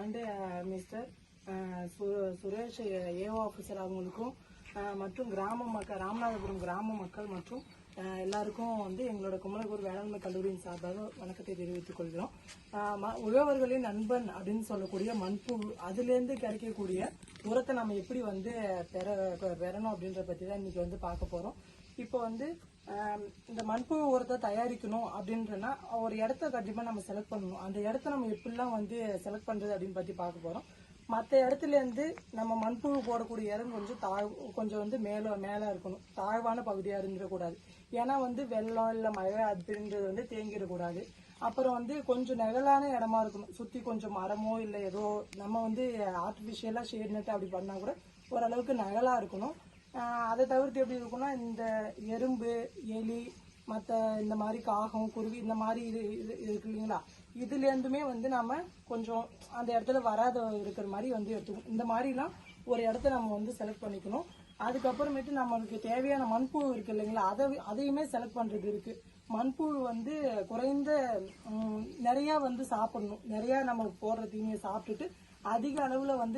And mister Suresh AO officer அவங்களுக்கும் மற்றும் கிராம மக்கள் ராமநாதபுரம் கிராம மக்கள் மற்றும் எல்லாருக்கும் வந்து எங்களோட குமரகுரு வேளாண்மை கல்லூரியின் சார்பாக வணக்கத்தை தெரிவித்துக் கொள்கிறோம். உழவர்களின் நண்பன் அப்படின்னு சொல்லக்கூடிய மண்புழு அதுலேருந்து கிடைக்கக்கூடிய உரத்தை நம்ம எப்படி வந்து பெறணும் அப்படின்ற பற்றி தான் இன்னைக்கு வந்து பார்க்க போறோம். இப்போ வந்து இந்த மண்புழு உரத்தை தயாரிக்கணும் அப்படின்றனா ஒரு இடத்த கண்டிப்பா நம்ம செலக்ட் பண்ணணும். அந்த இடத்த நம்ம எப்படிலாம் வந்து செலக்ட் பண்றது அப்படின்னு பத்தி பார்க்க போறோம். மற்ற இடத்துல இருந்து நம்ம மண்புழு போடக்கூடிய இடம் கொஞ்சம் வந்து மேல இருக்கணும். தாழ்வான பகுதியா இருந்துடக்கூடாது. ஏன்னா வந்து வெள்ளம் இல்ல மழை அப்படின்றது வந்து தேங்கிடக்கூடாது. அப்புறம் வந்து கொஞ்சம் நிழலான இடமா இருக்கணும். சுத்தி கொஞ்சம் மரமோ இல்ல ஏதோ நம்ம வந்து ஆர்டிபிஷியலா ஷேட் நட்டு அப்படி பண்ணா கூட ஓரளவுக்கு நிழலா இருக்கணும். அதை தவிர்த்து எப்படி இருக்குன்னா இந்த எறும்பு எலி மற்ற இந்த மாதிரி காகம் குருவி இந்த மாதிரி இருக்கு இல்லைங்களா, இதுல இருந்துமே வந்து நம்ம கொஞ்சம் அந்த இடத்துல வராத இருக்கிற மாதிரி வந்து எடுத்துக்கணும். இந்த மாதிரிலாம் ஒரு இடத்த நம்ம வந்து செலக்ட் பண்ணிக்கணும். அதுக்கப்புறமேட்டு நம்மளுக்கு தேவையான மண்புழு இருக்கு இல்லைங்களா, அதையுமே செலக்ட் பண்றது இருக்கு. மண்புழு வந்து குறைந்த நிறைய வந்து சாப்பிடணும். நிறைய நம்ம போடுற தீனியை சாப்பிட்டுட்டு அதிக அளவுல வந்து